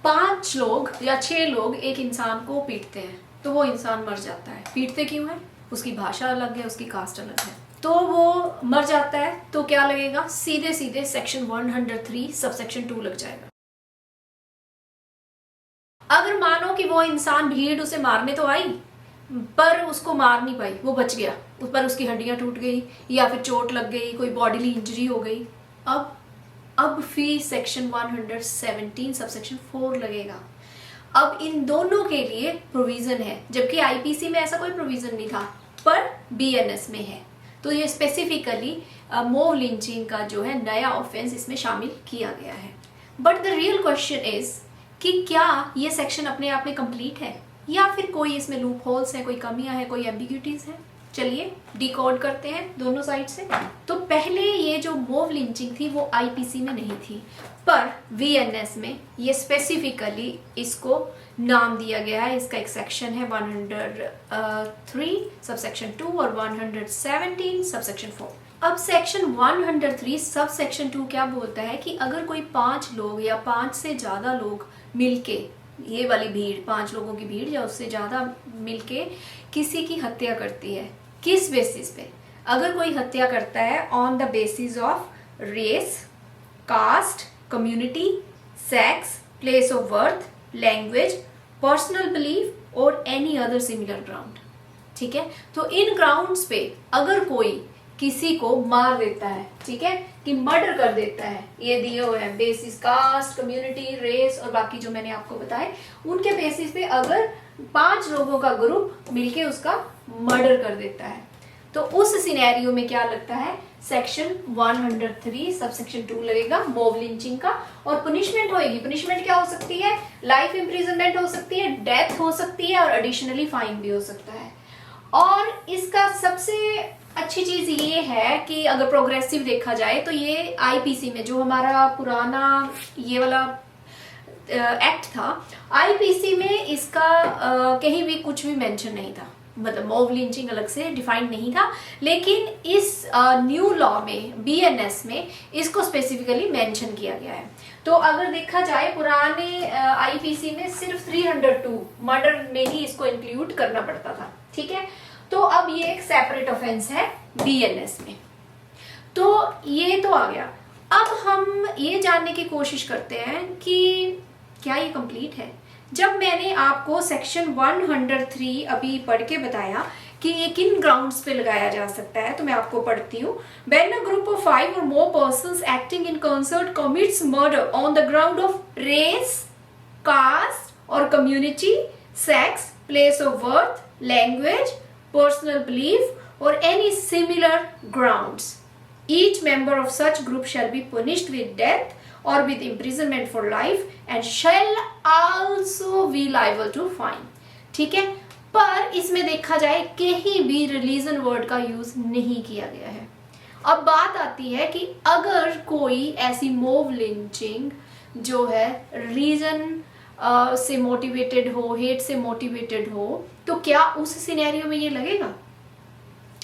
5 लोग या 6 लोग एक इंसान को पीटते हैं तो वो इंसान मर जाता है। पीटते क्यों है? उसकी भाषा अलग है, उसकी कास्ट अलग है, तो वो मर जाता है। तो क्या लगेगा? सीधे सीधे सेक्शन 103 सबसेक्शन 2 लग जाएगा। अगर मानो कि वो इंसान, भीड़ उसे मारने तो आई पर उसको मार नहीं पाई, वो बच गया, उस पर उसकी हड्डियां टूट गई या फिर चोट लग गई, कोई बॉडीली इंजरी हो गई, अब फिर सेक्शन 117 सबसेक्शन 4 लगेगा। अब इन दोनों के लिए प्रोविजन है, जबकि आईपीसी में ऐसा कोई प्रोविजन नहीं था पर बीएनएस में है। तो ये स्पेसिफिकली मोब लिंचिंग का जो है नया ऑफेंस इसमें शामिल किया गया है। But the real question is कि क्या ये सेक्शन अपने आप में कंप्लीट है या फिर कोई इसमें लूप होल्स है, कोई कमियां है, कोई एम्बिग्यूटीज है। चलिए डिकोड करते हैं दोनों साइड से। तो पहले ये जो मोब लिंचिंग थी वो आईपीसी में नहीं थी पर वीएनएस में ये स्पेसिफिकली इसको नाम दिया गया है। इसका एक सेक्शन है 103 सबसेक्शन 2 और 117 सबसेक्शन 4। अब सेक्शन 103 सबसेक्शन 2 क्या बोलता है कि अगर कोई 5 लोग या 5 से ज्यादा लोग मिलके, ये वाली भीड़ 5 लोगों की भीड़ या उससे ज्यादा मिलके किसी की हत्या करती है, किस बेसिस पे? अगर कोई हत्या करता है on the basis of race, caste, community, sex, place of birth, language, personal belief और एनी अदर सिमिलर ग्राउंड, ठीक है। तो इन ग्राउंड्स पे अगर कोई किसी को मार देता है, ठीक है, कि मर्डर कर देता है, ये दिए हुए हैं बेसिस कास्ट, कम्युनिटी, रेस और बाकी जो मैंने आपको बताए, उनके बेसिस पे अगर 5 लोगों का ग्रुप मिलके उसका मर्डर कर देता है तो उस सिनेरियो में क्या लगता है? सेक्शन 103 सबसेक्शन 2 लगेगा मोब लिंचिंग का। और पनिशमेंट होएगी, पनिशमेंट क्या हो सकती है? लाइफ इम्प्रिजनमेंट हो सकती है, डेथ हो सकती है और एडिशनली फाइन भी हो सकता है। और इसका सबसे अच्छी चीज ये है कि अगर प्रोग्रेसिव देखा जाए तो ये आईपीसी में जो हमारा पुराना ये वाला एक्ट था, आईपीसी में इसका कहीं भी कुछ भी मेंशन नहीं था, मतलब मोब लिंचिंग अलग से डिफाइंड नहीं था। लेकिन इस न्यू लॉ में, बीएनएस में, इसको स्पेसिफिकली मेंशन किया गया है। तो अगर देखा जाए पुराने आईपीसी में सिर्फ 302 मर्डर में ही इसको इंक्लूड करना पड़ता था, ठीक है। तो अब ये एक सेपरेट ऑफेंस है बीएनएस में। तो ये तो आ गया। अब हम ये जानने की कोशिश करते हैं कि क्या ये कंप्लीट है। जब मैंने आपको सेक्शन 103 अभी पढ़ के बताया कि ये किन ग्राउंड्स पे लगाया जा सकता है, तो मैं आपको पढ़ती हूँ। When a group of 5 or more persons acting in concert commits murder on the ground of race, caste or community, sex, place of birth, language, personal belief or any similar grounds, each member of such group shall be punished with death or with imprisonment for life and shall also be liable to fine, ठीक है। पर इसमें देखा जाए कहीं भी religion word का use नहीं किया गया है। अब बात आती है कि अगर कोई ऐसी मोब लिंचिंग जो है रीजन से मोटिवेटेड हो, हेट से मोटिवेटेड हो, तो क्या उस सिनेरियो में ये लगेगा?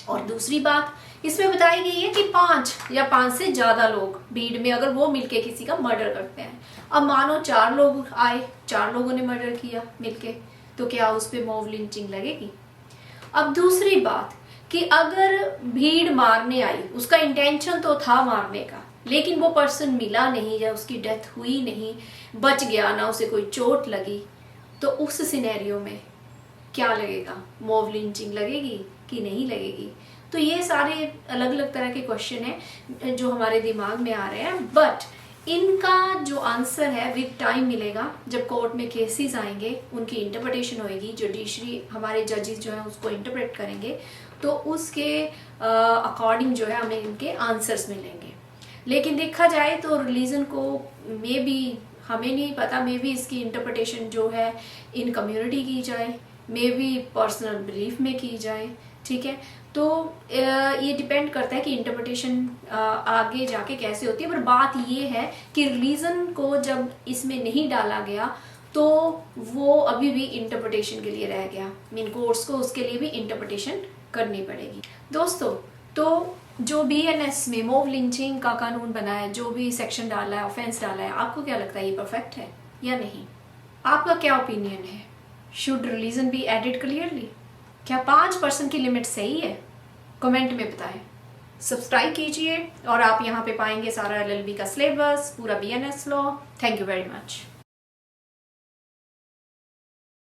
और दूसरी बात इसमें बताई गई है कि 5 या 5 से ज्यादा लोग भीड़ में अगर वो मिलके किसी का मर्डर करते हैं। अब मानो 4 लोग आए, 4 लोगों ने मर्डर किया मिलके, तो क्या उस पे मोब लिंचिंग लगेगी? अब दूसरी बात कि अगर भीड़ मारने आई, उसका इंटेंशन तो था मारने का, लेकिन वो पर्सन मिला नहीं या उसकी डेथ हुई नहीं, बच गया, ना उसे कोई चोट लगी, तो उस सिनेरियो में क्या लगेगा? मोब लिंचिंग लगेगी कि नहीं लगेगी? तो ये सारे अलग अलग तरह के क्वेश्चन हैं जो हमारे दिमाग में आ रहे हैं, बट इनका जो आंसर है विद टाइम मिलेगा। जब कोर्ट में केसेस आएंगे, उनकी इंटरप्रिटेशन होएगी, जुडिशरी हमारे जजेस जो है उसको इंटरप्रेट करेंगे, तो उसके अकॉर्डिंग जो है हमें इनके आंसर्स मिलेंगे। लेकिन देखा जाए तो रिलीजन को मे बी, हमें नहीं पता, मे बी इसकी इंटरप्रिटेशन जो है इन कम्युनिटी की जाए, मे बी पर्सनल बिलीफ में की जाए, ठीक है। तो ये डिपेंड करता है कि इंटरप्रिटेशन आगे जाके कैसे होती है। पर बात ये है कि रिलीजन को जब इसमें नहीं डाला गया तो वो अभी भी इंटरप्रिटेशन के लिए रह गया। मीन कोर्ट्स को उसके लिए भी इंटरप्रिटेशन करनी पड़ेगी। दोस्तों, तो जो बीएनएस में मोब लिंचिंग का कानून बना है, जो भी सेक्शन डाला है, ऑफेंस डाला है, आपको क्या लगता है ये परफेक्ट है या नहीं? आपका क्या ओपिनियन है? Should religion be added clearly? क्या 5% की लिमिट सही है? कमेंट में बताएं। सब्सक्राइब कीजिए और आप यहाँ पे पाएंगे सारा LLB का सिलेबस, पूरा BNS law. Thank you very much.